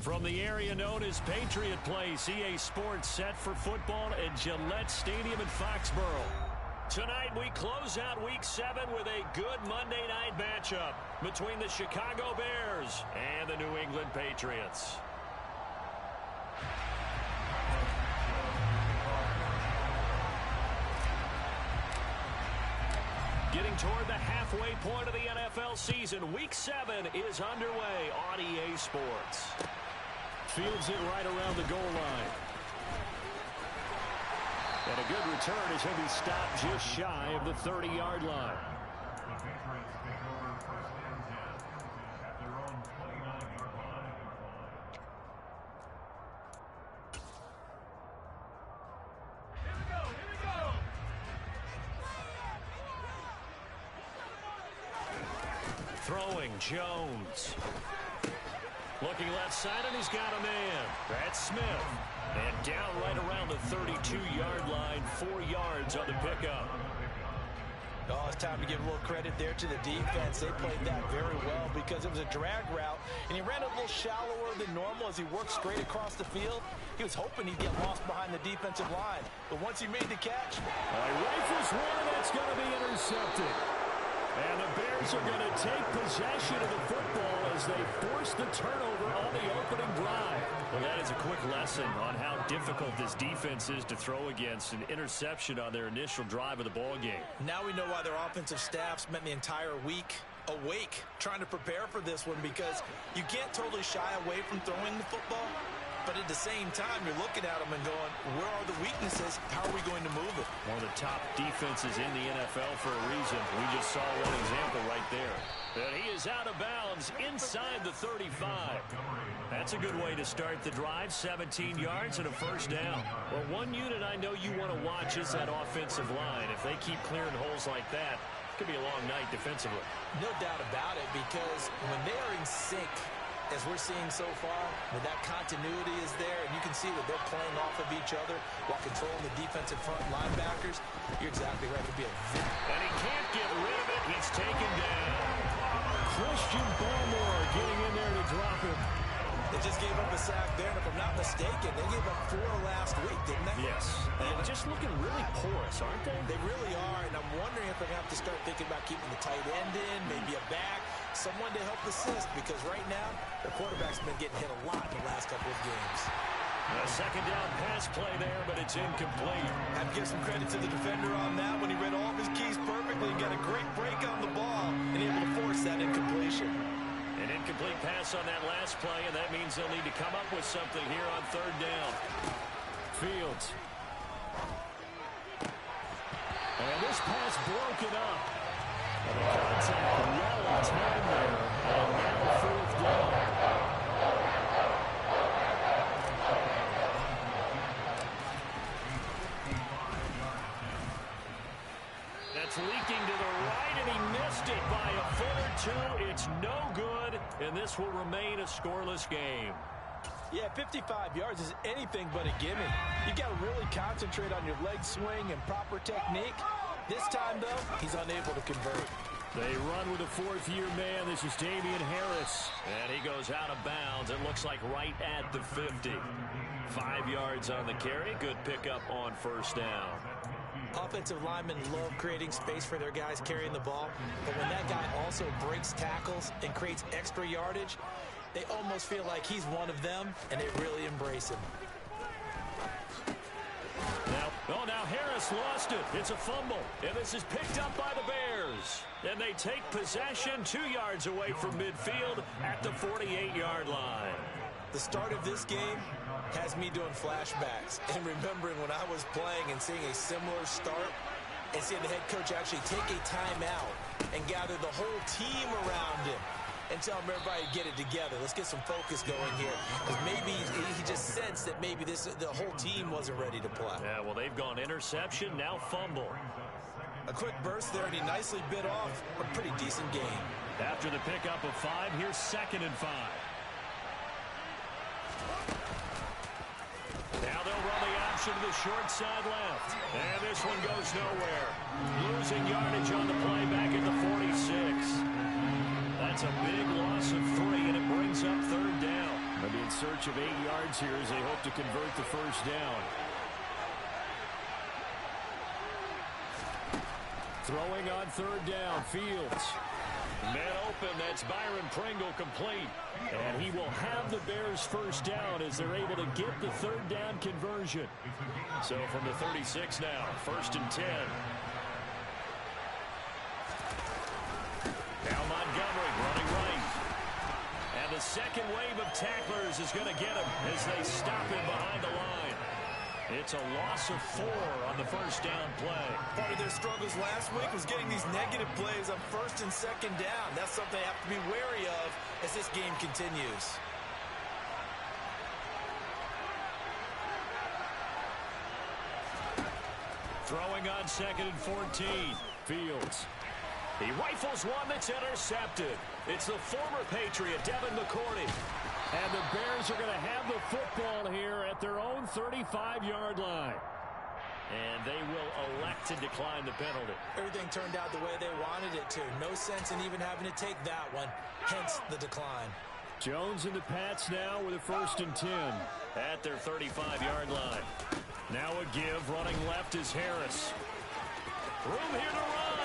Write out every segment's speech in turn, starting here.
From the area known as Patriot Place, EA Sports set for football at Gillette Stadium in Foxborough. Tonight we close out Week 7 with a good Monday night matchup between the Chicago Bears and the New England Patriots. Getting toward the halfway point of the NFL season, Week 7 is underway on EA Sports. Fields it right around the goal line. And a good return as he'll be stopped just shy of the 30-yard line. The Patriots take over first and 10 at their own 29-yard line. Here we go, here we go! Throwing, Jones. Looking left side, and he's got a man. That's Smith. And down right around the 32-yard line, 4 yards on the pickup. Oh, it's time to give a little credit there to the defense. They played that very well because it was a drag route, and he ran a little shallower than normal as he worked straight across the field. He was hoping he'd get lost behind the defensive line. But once he made the catch... Rifles one, and that's going to be intercepted. And the Bears are going to take possession of the football as they force the turnover on the opening drive. Well, that is a quick lesson on how difficult this defense is to throw against. An interception on their initial drive of the ball game. Now we know why their offensive staff spent the entire week awake trying to prepare for this one, because you can't totally shy away from throwing the football. But at the same time, you're looking at them and going, where are the weaknesses? How are we going to move it? One of the top defenses in the NFL for a reason. We just saw one example right there. And he is out of bounds inside the 35. That's a good way to start the drive. 17 yards and a first down. Well, one unit I know you want to watch is that offensive line. If they keep clearing holes like that, it could be a long night defensively. No doubt about it, because when they are in sync, as we're seeing so far, when that continuity is there, and you can see that they're playing off of each other while controlling the defensive front linebackers, you're exactly right. It'd be a and he can't get rid of it. He's taken down. Christian Barmore getting in there to drop him. They just gave up a sack there, and if I'm not mistaken, they gave up 4 last week, didn't they? Yes. And just looking really porous, aren't they? They really are, and I'm wondering if they're going to have to start thinking about keeping the tight end in, maybe a back, someone to help assist, because right now, their quarterback's been getting hit a lot in the last couple of games. A second down pass play there, but it's incomplete. I have to give some credit to the defender on that when he read all of his keys perfectly and got a great break on the ball and able to force that incompletion. An incomplete pass on that last play, and that means they'll need to come up with something here on third down. Fields. And this pass broken up. And the contact well in time there. And now fourth down. That's leaking to the right, and he missed it by a foot or two. It's no good, and this will remain a scoreless game. Yeah, 55 yards is anything but a gimme. You got to really concentrate on your leg swing and proper technique. This time, though, he's unable to convert. They run with a fourth-year man. This is Damian Harris. And he goes out of bounds. It looks like right at the 50. 5 yards on the carry. Good pickup on first down. Offensive linemen love creating space for their guys carrying the ball. But when that guy also breaks tackles and creates extra yardage, they almost feel like he's one of them, and they really embrace him. Now Harris lost it. It's a fumble. And this is picked up by the Bears. And they take possession 2 yards away from midfield at the 48-yard line. The start of this game has me doing flashbacks and remembering when I was playing and seeing a similar start and seeing the head coach actually take a timeout and gather the whole team around him and tell him, everybody, get it together. Let's get some focus going here. Because maybe he just sensed that maybe the whole team wasn't ready to play. Yeah, well, they've gone interception, now fumble. A quick burst there, and he nicely bit off a pretty decent game. After the pickup of 5, here's 2nd and 5. Now they'll run the option to the short side left. And this one goes nowhere. Losing yardage on the play back at the 46. That's a big loss of 3, and it brings up third down. They'll be in search of 8 yards here as they hope to convert the first down. Throwing on third down, Fields. Man open, that's Byron Pringle complete. And he will have the Bears first down as they're able to get the third down conversion. So from the 36 now, 1st and 10. Now Montgomery running right. And the second wave of tacklers is going to get him as they stop him behind the line. It's a loss of 4 on the first down play. Part of their struggles last week was getting these negative plays on 1st and 2nd down. That's something they have to be wary of as this game continues. Throwing on 2nd and 14. Fields. He rifles one that's intercepted. It's the former Patriot, Devin McCourty. And the Bears are going to have the football here at their own 35-yard line. And they will elect to decline the penalty. Everything turned out the way they wanted it to. No sense in even having to take that one. Hence the decline. Jones and the Pats now with a 1st and 10 at their 35-yard line. Now a give. Running left is Harris. Room here to run.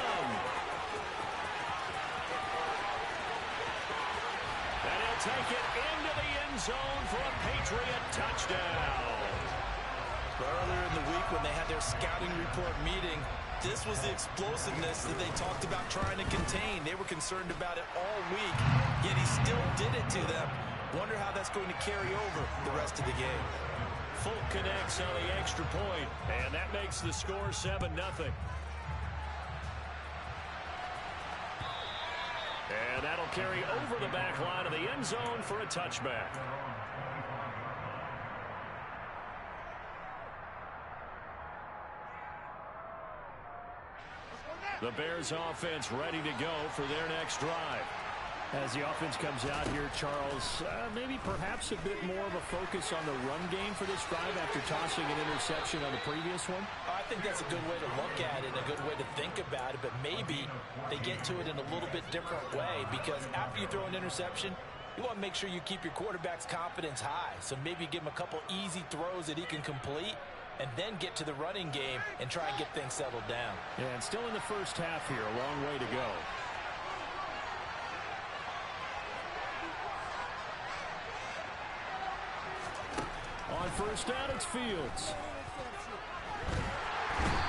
And he'll take it into the end zone for a Patriot touchdown. Earlier in the week when they had their scouting report meeting, this was the explosiveness that they talked about trying to contain. They were concerned about it all week, yet he still did it to them. Wonder how that's going to carry over the rest of the game. Full connects on the extra point, and that makes the score 7-0. And that'll carry over the back line of the end zone for a touchback. The Bears offense ready to go for their next drive. As the offense comes out here, Charles, maybe perhaps a bit more of a focus on the run game for this drive after tossing an interception on the previous one? I think that's a good way to look at it, a good way to think about it, but maybe they get to it in a little bit different way, because after you throw an interception, you want to make sure you keep your quarterback's confidence high. So maybe give him a couple easy throws that he can complete, and then get to the running game and try and get things settled down. Yeah, and still in the first half here, a long way to go. On first down, it's Fields.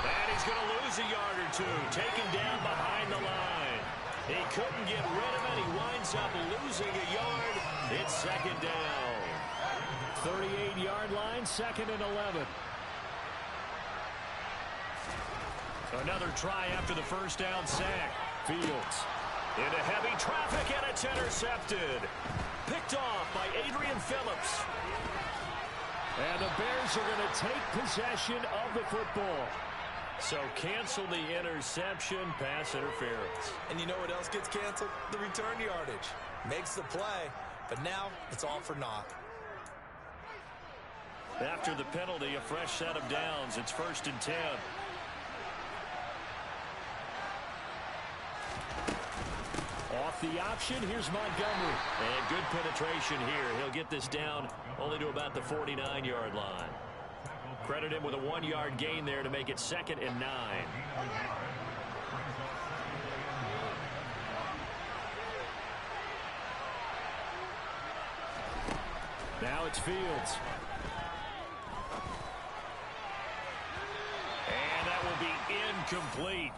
And he's going to lose a yard or two, taken down behind the line. He couldn't get rid of it. He winds up losing a yard. It's 2nd down. 38-yard line, 2nd and 11. Another try after the first down sack. Fields into heavy traffic, and it's intercepted. Picked off by Adrian Phillips. And the Bears are going to take possession of the football. So cancel the interception, pass interference. And you know what else gets canceled? The return yardage. Makes the play, but now it's all for naught. After the penalty, a fresh set of downs. It's 1st and 10. Off the option, here's Montgomery. And good penetration here. He'll get this down only to about the 49-yard line. Credit him with a 1-yard gain there to make it 2nd and 9. Now it's Fields. And that will be incomplete.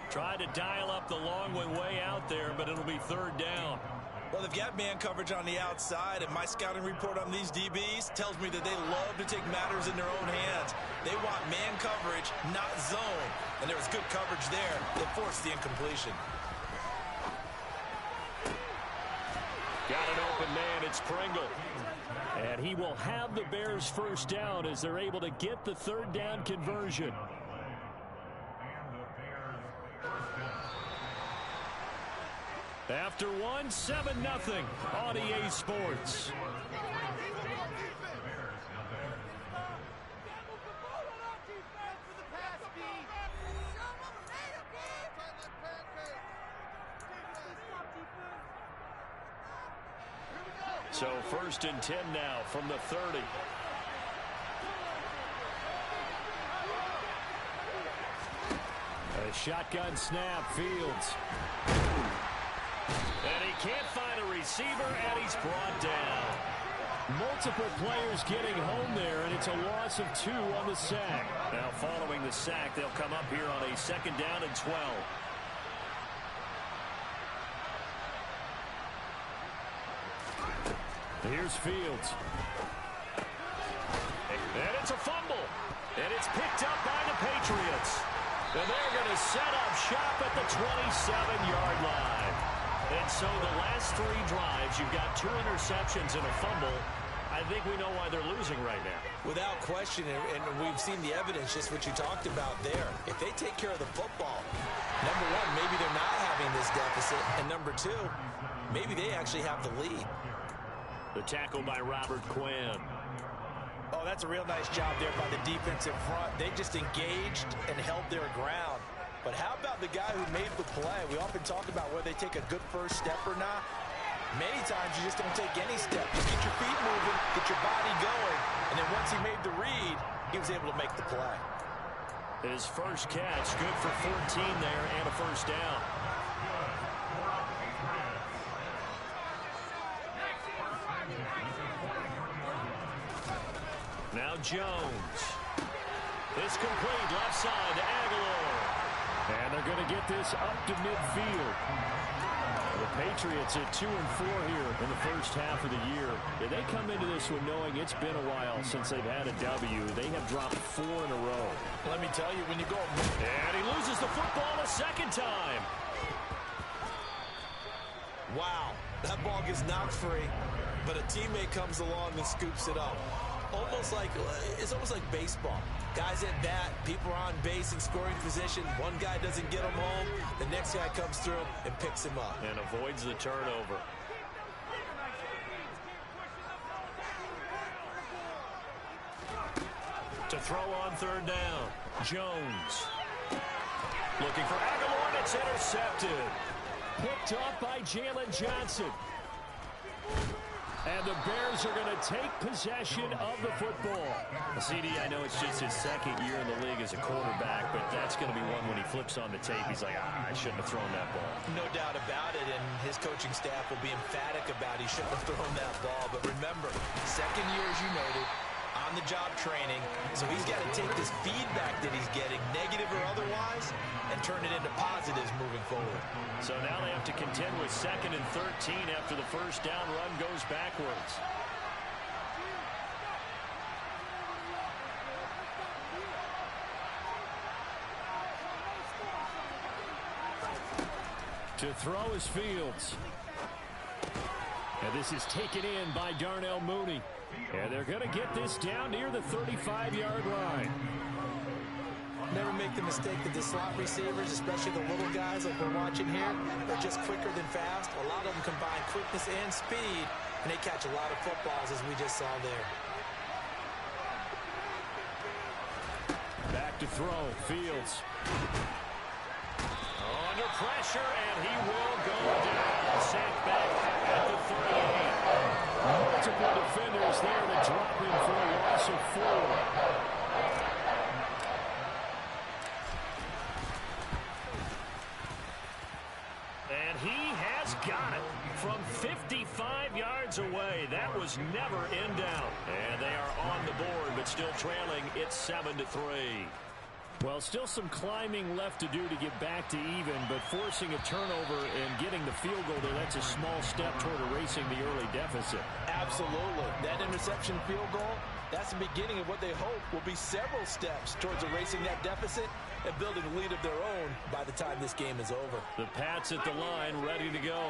Tried to dial up the long one way out there, but it'll be 3rd down. Well, they've got man coverage on the outside, and my scouting report on these DBs tells me that they love to take matters in their own hands. They want man coverage, not zone. And there was good coverage there that forced the incompletion. Got an open man, it's Pringle. And he will have the Bears first down as they're able to get the 3rd down conversion. After one, 7-0 on EA Sports. So 1st and 10 now from the 30. A shotgun snap, Fields. And he can't find a receiver, and he's brought down. Multiple players getting home there, and it's a loss of 2 on the sack. Now following the sack, they'll come up here on a 2nd down and 12. Here's Fields. And it's a fumble. And it's picked up by the Patriots. And they're going to set up shop at the 27-yard line. And so the last 3 drives, you've got 2 interceptions and a fumble. I think we know why they're losing right now. Without question, and we've seen the evidence, just what you talked about there. If they take care of the football, number one, maybe they're not having this deficit. And number 2, maybe they actually have the lead. The tackle by Robert Quinn. Oh, that's a real nice job there by the defensive front. They just engaged and held their ground. But how about the guy who made the play? We often talk about whether they take a good first step or not. Many times you just don't take any step. Just get your feet moving, get your body going, and then once he made the read, he was able to make the play. His first catch, good for 14 there and a 1st down. Now Jones. It's complete left side to Aguilar. And they're going to get this up to midfield. The Patriots at 2-4 here in the first half of the year. Yeah, they come into this one knowing it's been a while since they've had a W. They have dropped 4 in a row. Let me tell you, when you go... And he loses the football a 2nd time. Wow, that ball gets knocked free, but a teammate comes along and scoops it up. It's almost like baseball. Guys at bat, people are on base in scoring position. One guy doesn't get him home. The next guy comes through and picks him up. And avoids the turnover. To throw on 3rd down. Jones. Looking for Aguilar, and it's intercepted. Picked off by Jalen Johnson. And the Bears are going to take possession of the football. CD, I know it's just his 2nd year in the league as a quarterback, but that's going to be one when he flips on the tape. He's like, I shouldn't have thrown that ball. No doubt about it, and his coaching staff will be emphatic about he shouldn't have thrown that ball. But remember, 2nd year, as you noted, on-the-job training, so he's got to take this feedback that he's getting, negative or otherwise, and turn it into positives moving forward. So now they have to contend with 2nd and 13 after the 1st down run goes backwards. To throw is Fields. And this is taken in by Darnell Mooney. And they're going to get this down near the 35-yard line. Never make the mistake that the slot receivers, especially the little guys like we're watching here, are just quicker than fast. A lot of them combine quickness and speed, and they catch a lot of footballs, as we just saw there. Back to throw, Fields. Under pressure, and he will go down. Sacked back at the 38. Multiple defenders there to drop him for a loss of 4. And he has got it from 55 yards away. That was never in doubt. And they are on the board, but still trailing. It's 7-3. Well, still some climbing left to do to get back to even, but forcing a turnover and getting the field goal there, that's a small step toward erasing the early deficit. Absolutely. That interception field goal, that's the beginning of what they hope will be several steps towards erasing that deficit and building a lead of their own by the time this game is over. The Pats at the line, ready to go.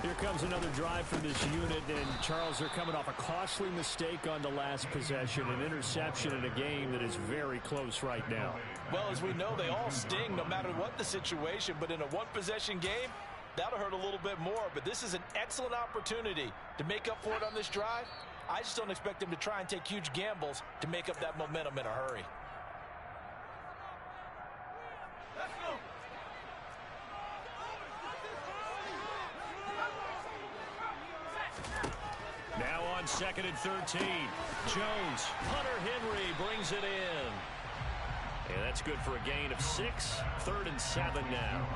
Here comes another drive from this unit, and Charles, they're coming off a costly mistake on the last possession, an interception in a game that is very close right now. Well, as we know, they all sting no matter what the situation, but in a one-possession game, that'll hurt a little bit more. But this is an excellent opportunity to make up for it on this drive. I just don't expect them to try and take huge gambles to make up that momentum in a hurry. on 2nd and 13. Jones, Hunter Henry brings it in. And that's good for a gain of 6. 3rd and 7 now.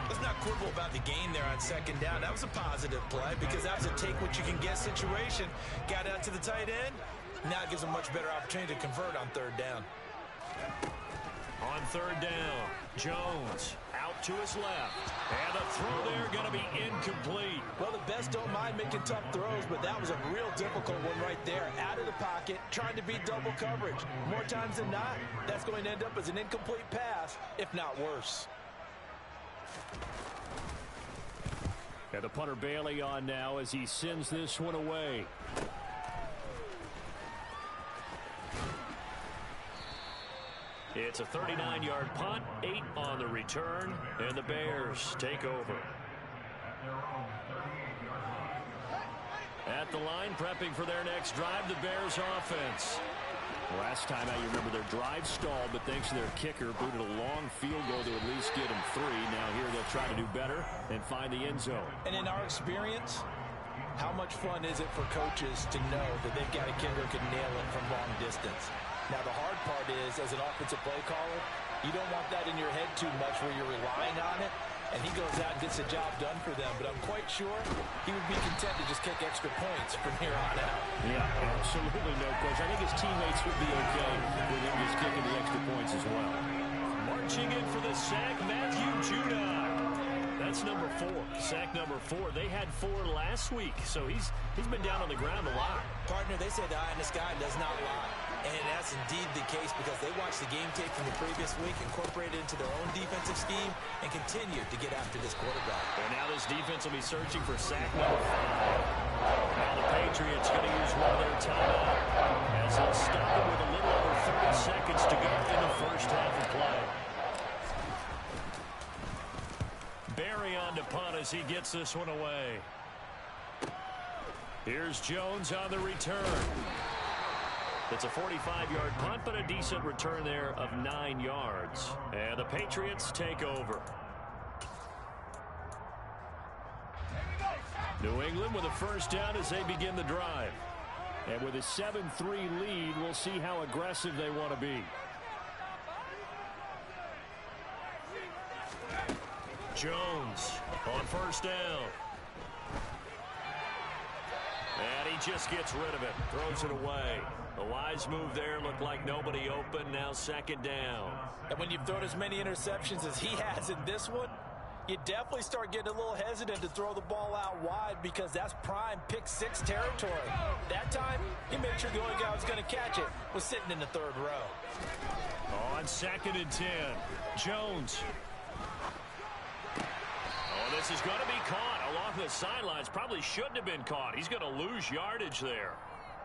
Let's not quibble about the gain there on 2nd down. That was a positive play because that was a take-what-you-can-get situation. Got out to the tight end. Now it gives a much better opportunity to convert on 3rd down. On 3rd down, Jones out to his left. And the throw there going to be incomplete. Well, the best don't mind making tough throws, but that was a real difficult one right there. Out of the pocket, trying to beat double coverage. More times than not, that's going to end up as an incomplete pass, if not worse. And the punter Bailey on now as he sends this one away. It's a 39-yard punt, 8 on the return, and the Bears take over. At the line, prepping for their next drive, the Bears offense. Last time out, you remember their drive stalled, but thanks to their kicker, booted a long field goal to at least get them 3. Now here they'll try to do better and find the end zone. And in our experience, how much fun is it for coaches to know that they've got a kicker who can nail it from long distance? Now, the hard part is, as an offensive play caller, you don't want that in your head too much where you're relying on it, and he goes out and gets the job done for them. But I'm quite sure he would be content to just kick extra points from here on out. Yeah, absolutely no question. I think his teammates would be okay with him just kicking the extra points as well. Marching in for the sack, Matthew Judon. That's number 4. Sack number 4. They had 4 last week, so he's been down on the ground a lot. Partner, they say the eye in the sky does not lie. And that's indeed the case because they watched the game tape from the previous week, incorporated it into their own defensive scheme, and continued to get after this quarterback. And now this defense will be searching for sack number 5. Now the Patriots going to use one of their timeout as they'll stop it with a little over 30 seconds to go in the first half of play. Barry on to punt as he gets this one away. Here's Jones on the return. It's a 45-yard punt, but a decent return there of 9 yards. And the Patriots take over. New England with a first down as they begin the drive. And with a 7-3 lead, we'll see how aggressive they want to be. Jones on first down. And he just gets rid of it, throws it away. A wise move there, looked like nobody open, now 2nd down. And when you've thrown as many interceptions as he has in this one, you definitely start getting a little hesitant to throw the ball out wide because that's prime pick-6 territory. That time, he made sure the only guy who was going to catch it was sitting in the 3rd row. On 2nd and 10, Jones. Oh, this is going to be caught along the sidelines. Probably shouldn't have been caught. He's going to lose yardage there.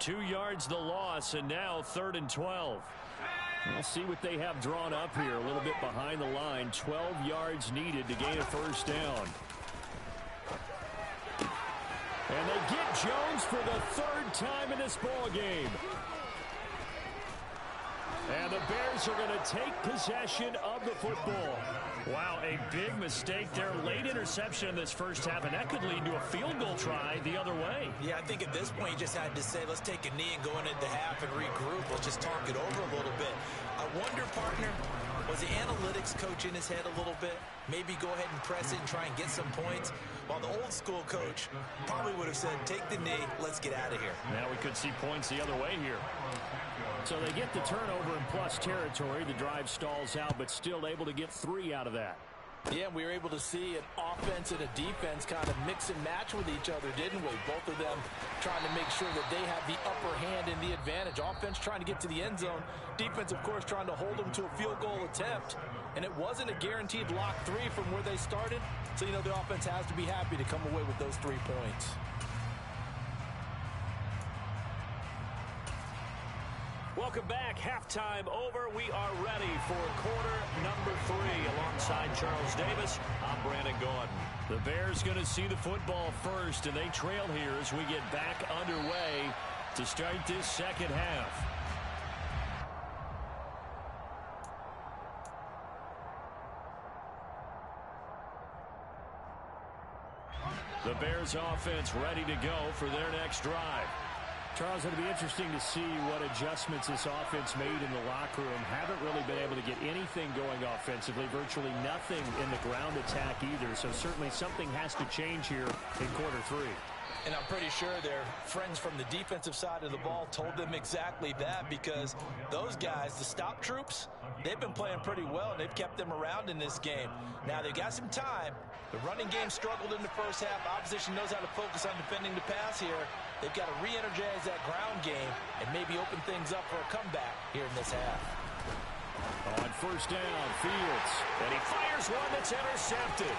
2 yards the loss, and now 3rd and 12. We'll see what they have drawn up here. A little bit behind the line. 12 yards needed to gain a first down. And they get Jones for the 3rd time in this ball game. And the Bears are going to take possession of the football. Wow, a big mistake there. Late interception in this first half, and that could lead to a field goal try the other way. Yeah, I think at this point you just had to say, let's take a knee and go into the half and regroup. Let's just talk it over a little bit. I wonder, partner, was the analytics coach in his head a little bit? Maybe go ahead and press it and try and get some points? While the old school coach probably would have said, take the knee, let's get out of here. Now we could see points the other way here. So they get the turnover in plus territory. The drive stalls out, but still able to get 3 out of that. Yeah, we were able to see an offense and a defense kind of mix and match with each other, didn't we? Both of them trying to make sure that they have the upper hand and the advantage. Offense trying to get to the end zone. Defense, of course, trying to hold them to a field goal attempt. And it wasn't a guaranteed lock 3 from where they started. So, you know, the offense has to be happy to come away with those 3 points. Welcome back. Halftime over. We are ready for quarter number 3. Alongside Charles Davis, I'm Brandon Gordon. The Bears going to see the football first, and they trail here as we get back underway to start this second half. The Bears offense ready to go for their next drive. Charles, it'll be interesting to see what adjustments this offense made in the locker room. Haven't really been able to get anything going offensively, virtually nothing in the ground attack either. So certainly something has to change here in quarter three. And I'm pretty sure their friends from the defensive side of the ball told them exactly that, because those guys, the stop troops, they've been playing pretty well, and they've kept them around in this game. Now, they've got some time. The running game struggled in the first half. Opposition knows how to focus on defending the pass here. They've got to re-energize that ground game and maybe open things up for a comeback here in this half. On first down, Fields. And he fires one that's intercepted.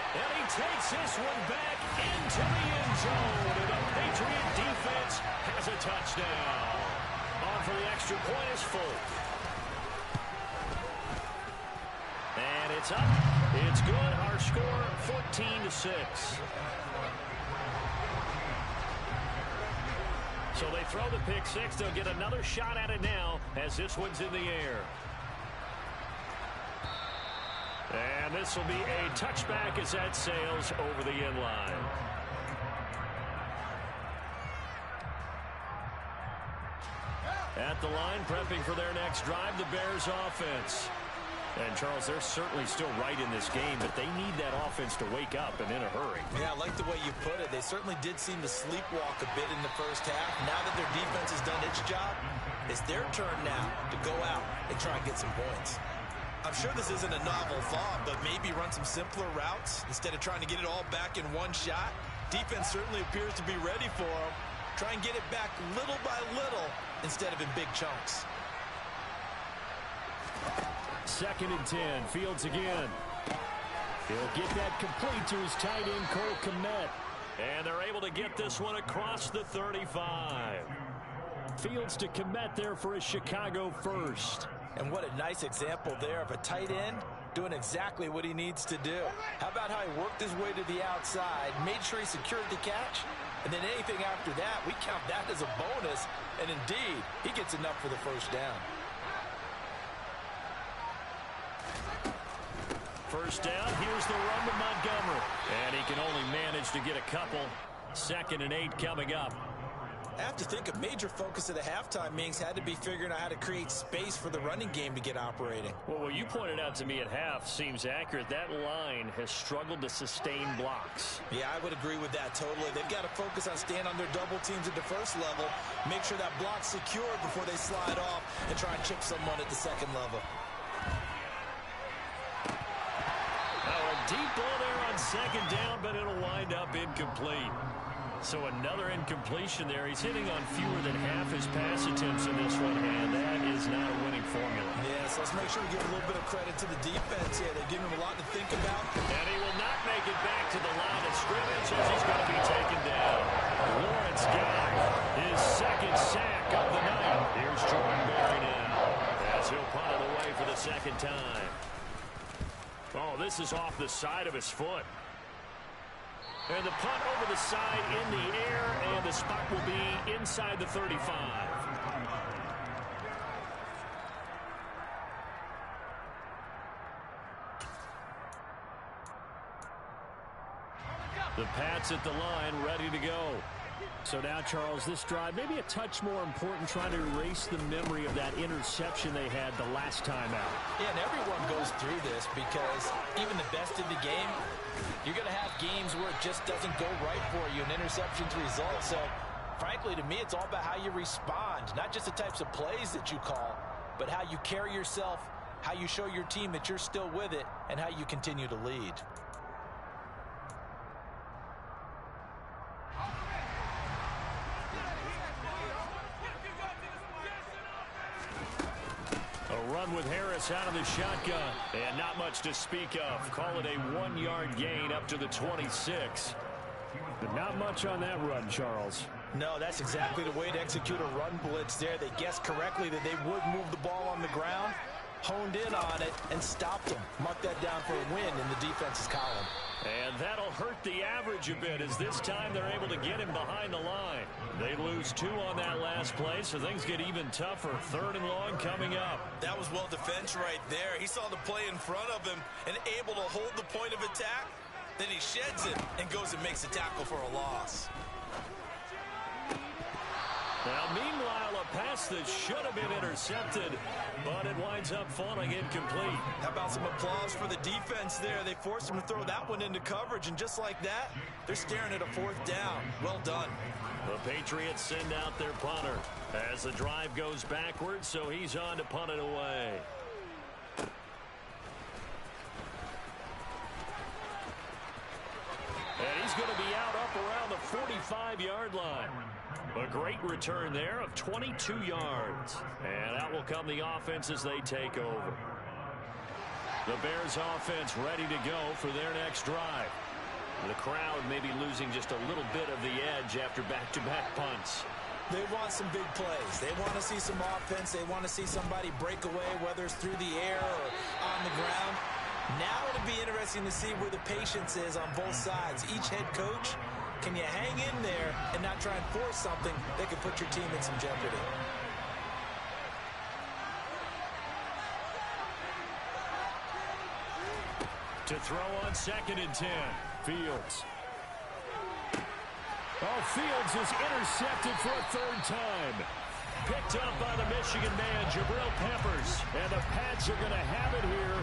And he takes this one back into the end zone. And the Patriot defense has a touchdown. On for the extra point is full. And it's up. It's good. Our score, 14-6. So they throw the pick six. They'll get another shot at it now as this one's in the air. And this will be a touchback as that sails over the end line. At the line, prepping for their next drive, the Bears offense. And, Charles, they're certainly still right in this game, but they need that offense to wake up and in a hurry. Yeah, I like the way you put it. They certainly did seem to sleepwalk a bit in the first half. Now that their defense has done its job, it's their turn now to go out and try and get some points. I'm sure this isn't a novel thought, but maybe run some simpler routes instead of trying to get it all back in one shot. Defense certainly appears to be ready for them. Try and get it back little by little instead of in big chunks. 2nd and 10. Fields again. He'll get that complete to his tight end, Cole Kmet. And they're able to get this one across the 35. Fields to Kmet there for his Chicago first. And what a nice example there of a tight end doing exactly what he needs to do. How about how he worked his way to the outside, made sure he secured the catch, and then anything after that, we count that as a bonus. And indeed, he gets enough for the first down. First down, here's the run to Montgomery. And he can only manage to get a couple. 2nd and 8 coming up. I have to think a major focus of the halftime meetings had to be figuring out how to create space for the running game to get operating. Well, what you pointed out to me at half seems accurate. That line has struggled to sustain blocks. Yeah, I would agree with that totally. They've got to focus on staying on their double teams at the first level, make sure that block's secured before they slide off and try and chip someone at the second level. Deep ball there on 2nd down, but it'll wind up incomplete. So another incompletion there. He's hitting on fewer than half his pass attempts in this one, and that is not a winning formula. Yeah, so let's make sure we give a little bit of credit to the defense here. They're giving him a lot to think about. And he will not make it back to the line of scrimmage as he's going to be taken down. Lawrence got his 2nd sack of the night. Here's Jordan Berry now as he'll punt it away for the 2nd time. Oh, this is off the side of his foot. And the punt over the side in the air, and the spot will be inside the 35. The Pats at the line, ready to go. So now, Charles, this drive maybe a touch more important, trying to erase the memory of that interception they had the last time out. Yeah, and everyone goes through this because even the best in the game, you're going to have games where it just doesn't go right for you, and interceptions result. So, frankly, to me, it's all about how you respond, not just the types of plays that you call, but how you carry yourself, how you show your team that you're still with it, and how you continue to lead. Run with Harris out of the shotgun. And not much to speak of. Call it a 1-yard gain up to the 26. But not much on that run, Charles. No, that's exactly the way to execute a run blitz there. They guessed correctly that they would move the ball on the ground, honed in on it, and stopped them. Mark that down for a win in the defense's column. And that'll hurt the average a bit, as this time they're able to get him behind the line. They lose 2 on that last play, so things get even tougher. 3rd and long coming up. That was well defense right there. He saw the play in front of him and able to hold the point of attack. Then he sheds it and goes and makes a tackle for a loss. Now, meanwhile, a pass that should have been intercepted, but it winds up falling incomplete. How about some applause for the defense there? They forced him to throw that one into coverage, and just like that, they're staring at a fourth down. Well done. The Patriots send out their punter as the drive goes backwards, so he's on to punt it away. And he's going to be out up around the 45-yard line. A great return there of 22 yards. And out will come the offense as they take over. The Bears offense ready to go for their next drive. The crowd may be losing just a little bit of the edge after back-to-back punts. They want some big plays. They want to see some offense. They want to see somebody break away, whether it's through the air or on the ground. Now it'll be interesting to see where the patience is on both sides. Each head coach, can you hang in there and not try and force something that could put your team in some jeopardy? To throw on 2nd and 10. Fields. Oh, Fields is intercepted for a 3rd time. Picked up by the Michigan man, Jabril Peppers. And the Pats are going to have it here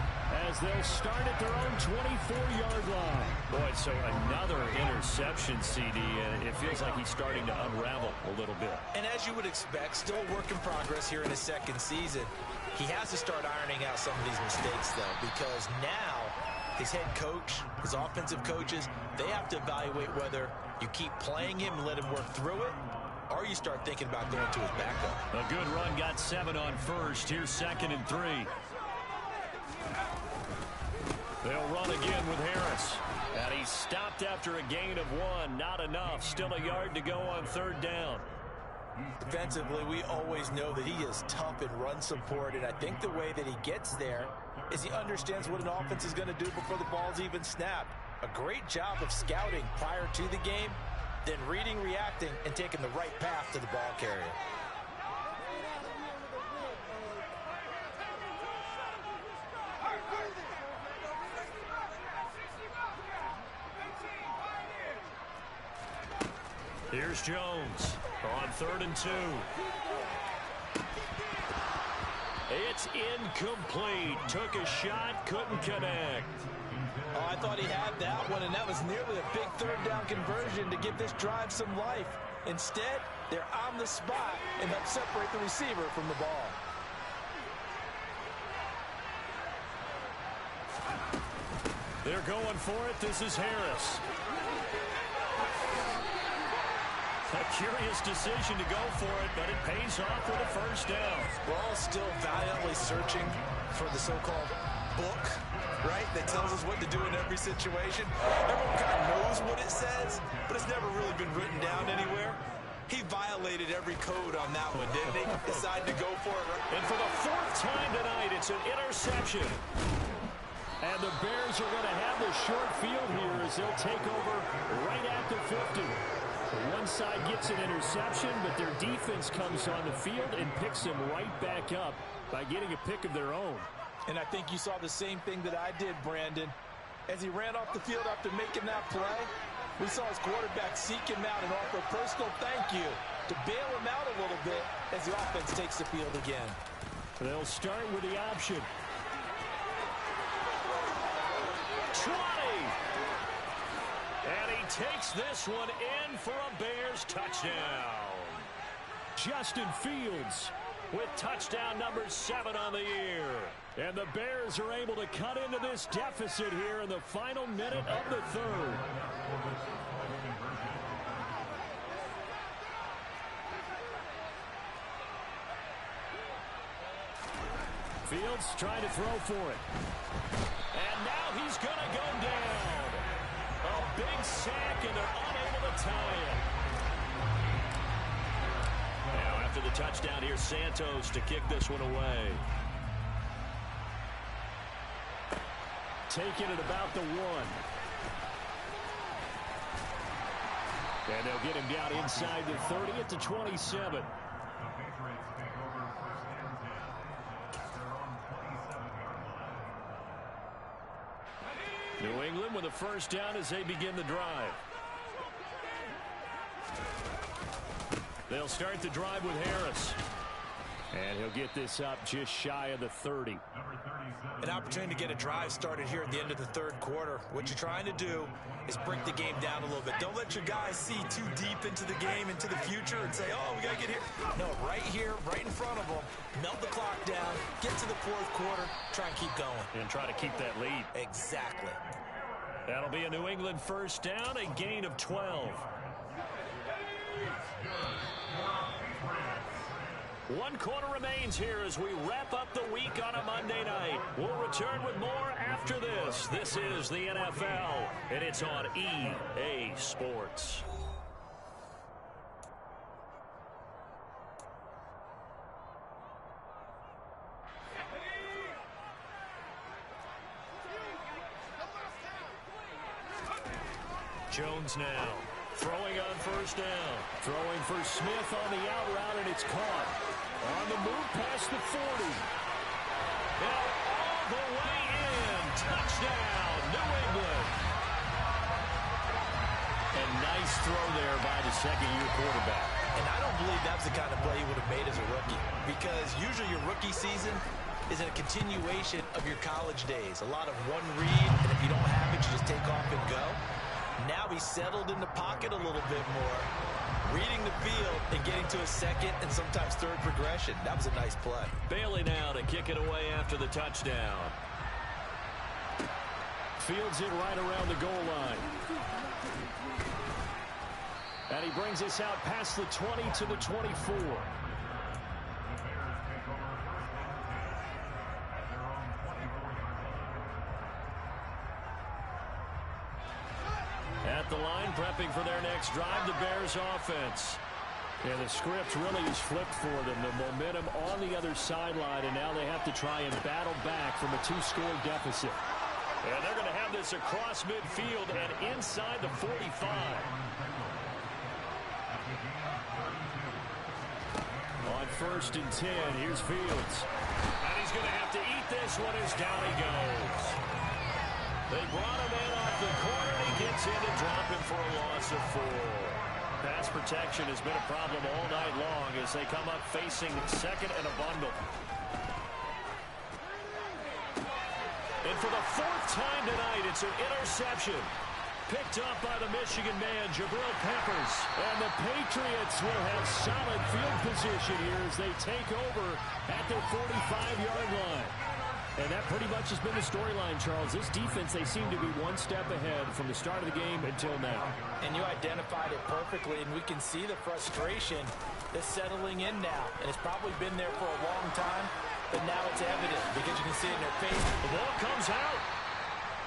as they'll start at their own 24-yard line. Boy, so another interception, CD, and it feels like he's starting to unravel a little bit. And as you would expect, still a work in progress here in his 2nd season. He has to start ironing out some of these mistakes, though, because now his head coach, his offensive coaches, they have to evaluate whether you keep playing him and let him work through it, or you start thinking about going to his backup. A good run, got 7 on 1st. Here's 2nd and 3. They'll run again with Harris. And he's stopped after a gain of 1. Not enough. Still a yard to go on 3rd down. Defensively, we always know that he is tough in run support, and I think the way that he gets there is he understands what an offense is going to do before the ball's even snapped. A great job of scouting prior to the game, then reading, reacting, and taking the right path to the ball carrier. Here's Jones on 3rd and 2. It's incomplete. Took a shot, couldn't connect. Oh, I thought he had that one, and that was nearly a big 3rd down conversion to give this drive some life. Instead, they're on the spot and help separate the receiver from the ball. They're going for it. This is Harris. A curious decision to go for it, but it pays off for the 1st down. We're all still valiantly searching for the so-called book, right, that tells us what to do in every situation. Everyone kind of knows what it says, but it's never really been written down anywhere. He violated every code on that one, didn't he? Decided to go for it. And for the 4th time tonight, it's an interception. And the Bears are going to have the short field here as they'll take over right at the 50. One side gets an interception, but their defense comes on the field and picks them right back up by getting a pick of their own. And I think you saw the same thing that I did, Brandon. As he ran off the field after making that play, we saw his quarterback seek him out and offer a personal thank you to bail him out a little bit as the offense takes the field again. They'll start with the option. 20! And he takes this one in for a Bears touchdown. Justin Fields with touchdown number 7 on the year. And the Bears are able to cut into this deficit here in the final minute of the 3rd. Fields trying to throw for it. And now he's going to go down. A big sack, and they're unable to tie it. Now after the touchdown, here's Santos to kick this one away. Taking it about the 1. And they'll get him down inside the 30 at the 27. New England with a first down as they begin the drive. They'll start the drive with Harris. And he'll get this up just shy of the 30. An opportunity to get a drive started here at the end of the third quarter. What you're trying to do is break the game down a little bit. Don't let your guys see too deep into the game, into the future, and say, oh, we got to get here. No, right here, right in front of them. Melt the clock down, get to the fourth quarter, try and keep going. And try to keep that lead. Exactly. That'll be a New England first down, a gain of 12. One quarter remains here as we wrap up the week on a Monday night. We'll return with more after this. This is the NFL, and it's on EA Sports. Jones now. Throwing on first down. Throwing for Smith on the out route, and it's caught. On the move past the 40. Now all the way in. Touchdown, New England. And nice throw there by the second-year quarterback. And I don't believe that's the kind of play he would have made as a rookie. Because usually your rookie season is a continuation of your college days. A lot of one read, and if you don't have it, you just take off and go. Now he's settled in the pocket a little bit more, reading the field and getting to a second and sometimes third progression. That was a nice play. Bailey now to kick it away after the touchdown. Fields it right around the goal line. And he brings us out past the 20 to the 24. At the line, prepping for their next drive, the Bears offense. And the script really is flipped for them. The momentum on the other sideline, and now they have to try and battle back from a 2-score deficit. And they're going to have this across midfield and inside the 45. On 1st and 10, here's Fields. And he's going to have to eat this one as down he goes. They brought him in off the corner, and he gets in to drop him for a loss of 4. Pass protection has been a problem all night long as they come up facing second and a bundle. And for the 4th time tonight, it's an interception. Picked up by the Michigan man, Jabril Peppers. And the Patriots will have solid field position here as they take over at their 45-yard line. And that pretty much has been the storyline, Charles. This defense, they seem to be one step ahead from the start of the game until now. And you identified it perfectly, and we can see the frustration that's settling in now. And it's probably been there for a long time, but now it's evident because you can see it in their face. The ball comes out.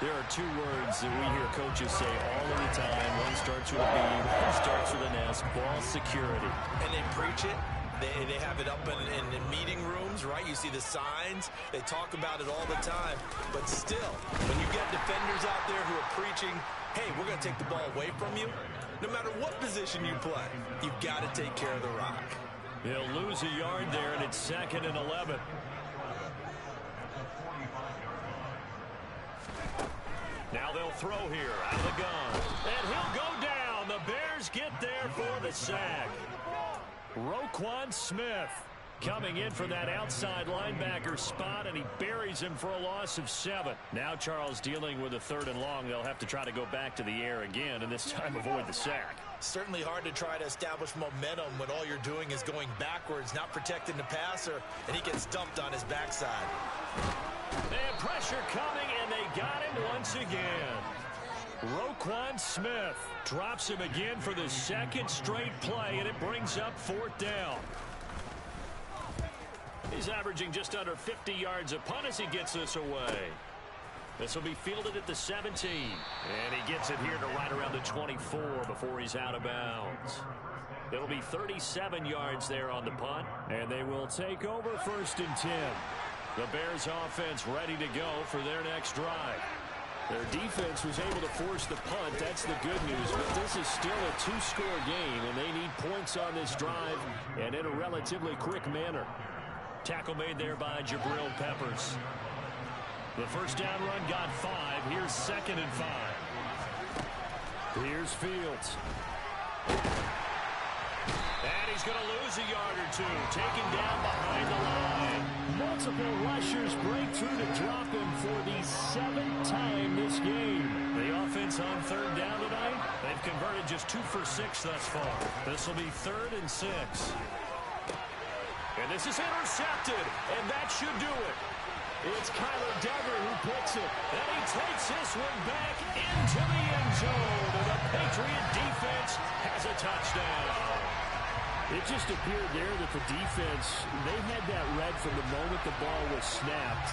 There are 2 words that we hear coaches say all of the time. One starts with a B, one starts with an S, ball security. And they preach it. They have it up in meeting rooms, right? You see the signs. They talk about it all the time. But still, when you get defenders out there who are preaching, hey, we're going to take the ball away from you, no matter what position you play, you've got to take care of the rock. They'll lose a yard there, and it's 2nd and 11. Now they'll throw here out of the gun. And he'll go down. The Bears get there for the sack. Roquan Smith coming in for that outside linebacker spot, and he buries him for a loss of 7. Now Charles dealing with a 3rd and long. They'll have to try to go back to the air again, and this time avoid the sack. Certainly hard to try to establish momentum when all you're doing is going backwards, not protecting the passer, and he gets dumped on his backside. They have pressure coming, and they got him once again. Roquan Smith drops him again for the 2nd straight play, and it brings up 4th down. He's averaging just under 50 yards a punt as he gets this away. This will be fielded at the 17. And he gets it here to right around the 24 before he's out of bounds. It'll be 37 yards there on the punt, and they will take over 1st and 10. The Bears offense ready to go for their next drive. Their defense was able to force the punt. That's the good news. But this is still a 2-score game, and they need points on this drive and in a relatively quick manner. Tackle made there by Jabril Peppers. The first down run got 5. Here's 2nd and 5. Here's Fields. And he's going to lose a yard or two. Taken down behind the line. Multiple rushers break through to drop him for the 7th time this game. The offense on 3rd down tonight, they've converted just 2 for 6 thus far. This will be 3rd and 6. And this is intercepted, and that should do it. It's Kyler Duggar who picks it. And he takes this one back into the end zone. And the Patriot defense has a touchdown. It just appeared there that the defense, they had that read from the moment the ball was snapped.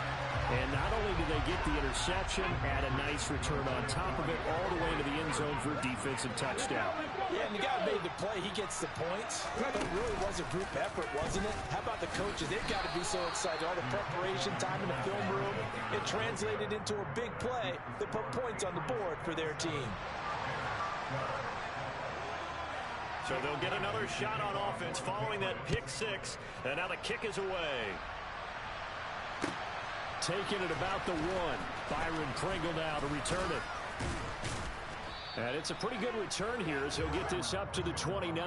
And not only did they get the interception, add a nice return on top of it, all the way to the end zone for a defensive touchdown. Yeah, and the guy made the play. He gets the points. But it really was a group effort, wasn't it? How about the coaches? They've got to be so excited. All the preparation, time in the film room. It translated into a big play that put points on the board for their team. So they'll get another shot on offense following that pick 6. And now the kick is away. Taking it about the 1. Byron Pringle now to return it. And it's a pretty good return here as he'll get this up to the 29. The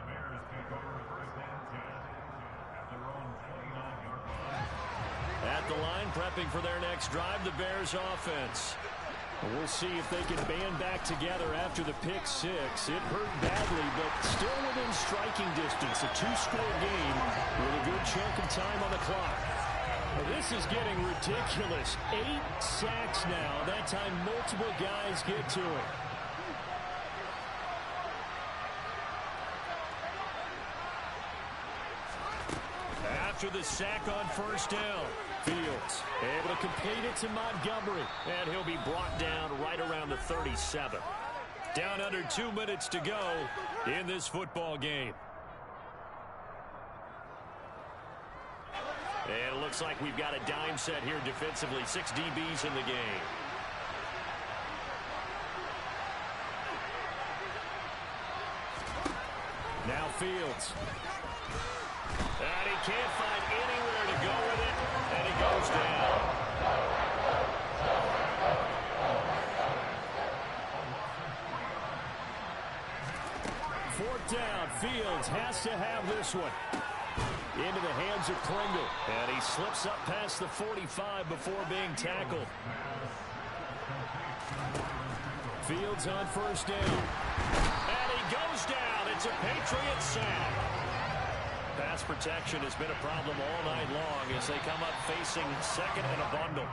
Bears take over 1st and 10 at their own 29-yard line. At the line, prepping for their next drive, the Bears offense. We'll see if they can band back together after the pick 6. It hurt badly, but still within striking distance. A 2-score game with a good chunk of time on the clock. This is getting ridiculous. 8 sacks now. That time multiple guys get to it. After the sack on 1st down, Fields able to complete it to Montgomery. And he'll be brought down right around the 37. Down under 2 minutes to go in this football game. And it looks like we've got a dime set here defensively. 6 DBs in the game. Now Fields. And he can't find anywhere to go with it. And he goes down. Fourth down. Fields has to have this one. Into the hands of Pringle. And he slips up past the 45 before being tackled. Fields on 1st down. And he goes down. It's a Patriot sack. Pass protection has been a problem all night long as they come up facing 2nd and a bundle.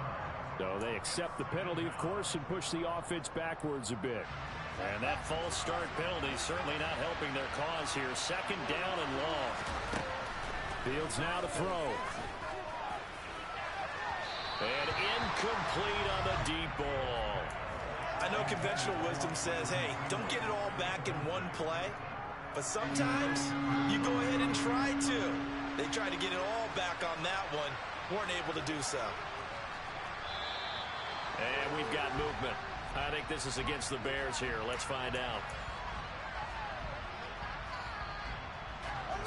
So they accept the penalty, of course, and push the offense backwards a bit. And that false start penalty certainly not helping their cause here. 2nd down and long. Fields now to throw. And incomplete on the deep ball. I know conventional wisdom says, hey, don't get it all back in one play. But sometimes you go ahead and try to. They tried to get it all back on that one. Weren't able to do so. And we've got movement. I think this is against the Bears here. Let's find out.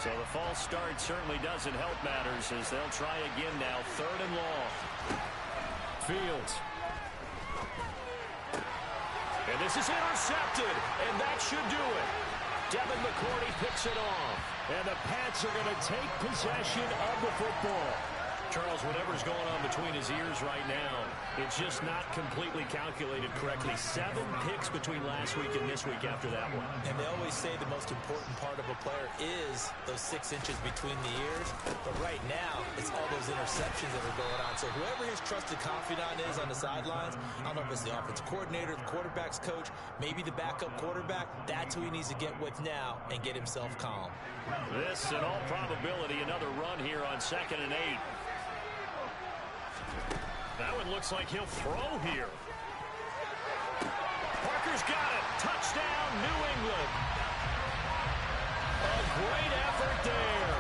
So the false start certainly doesn't help matters as they'll try again now. 3rd and long. Fields. And this is intercepted. And that should do it. Devin McCourty picks it off. And the Pats are going to take possession of the football. Charles, whatever's going on between his ears right now, it's just not completely calculated correctly. 7 picks between last week and this week after that one. And they always say the most important part of a player is those 6 inches between the ears. But right now, it's all those interceptions that are going on. So whoever his trusted confidant is on the sidelines, I don't know if it's the offensive coordinator, the quarterback's coach, maybe the backup quarterback, that's who he needs to get with now and get himself calm. This, in all probability, another run here on 2nd and 8. That one looks like he'll throw here. Parker's got it. Touchdown, New England. A great effort there.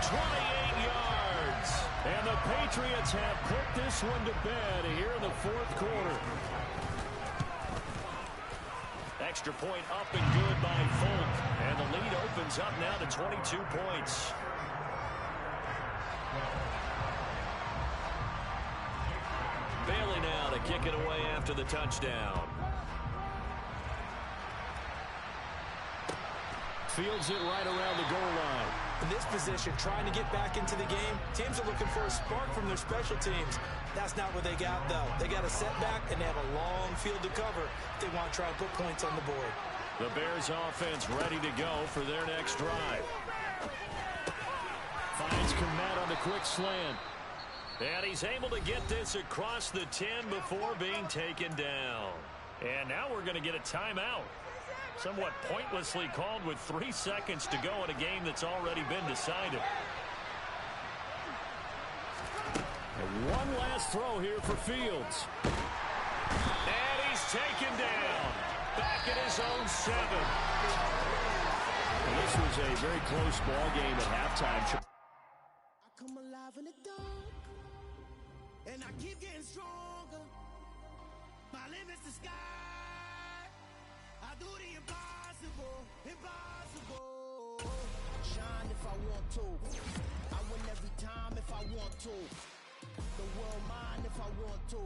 28 yards. And the Patriots have put this one to bed here in the 4th quarter. Extra point up and good by Folk. And the lead opens up now to 22 points. Bailey now to kick it away after the touchdown. Fields it right around the goal line. In this position, trying to get back into the game, teams are looking for a spark from their special teams. That's not what they got, though. They got a setback, and they have a long field to cover if they want to try and put points on the board. The Bears offense ready to go for their next drive. Finds Komet on the quick slant. And he's able to get this across the 10 before being taken down. And now we're going to get a timeout. Somewhat pointlessly called with 3 seconds to go in a game that's already been decided. And one last throw here for Fields. And he's taken down. Back at his own 7. Well, this was a very close ball game at halftime. I come alive in the dark, and I keep getting stronger. My limit's the sky. I do the impossible, impossible. Shine if I want to. I win every time if I want to. The world mine if I want to.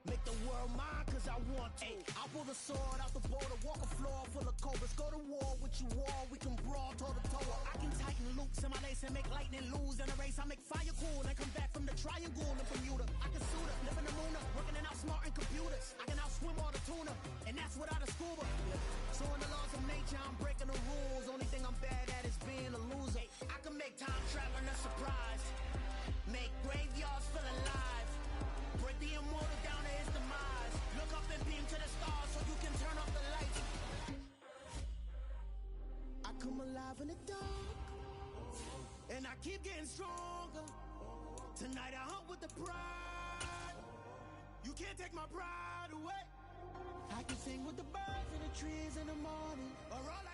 Make the world mine cause I want to. I pull the sword out the border, walk a floor full of cobras. Go to war with you all, we can brawl toe to toe. I can tighten loops in my lace and make lightning lose in a race. I make fire cool and come back from the triangle in Bermuda. I can suit up, live in the moon, working and outsmarting computers. I can outswim all the tuna, and that's without a scuba. So in the laws of nature, I'm breaking the rules. Only thing I'm bad at is being a loser. I can make time traveling a surprise. Make graveyards feel alive. Break the immortal down to his demise. Look up and beam to the stars so you can turn off the lights. I come alive in the dark, and I keep getting stronger. Tonight I hunt with the pride. You can't take my pride away. I can sing with the birds and the trees in the morning, or all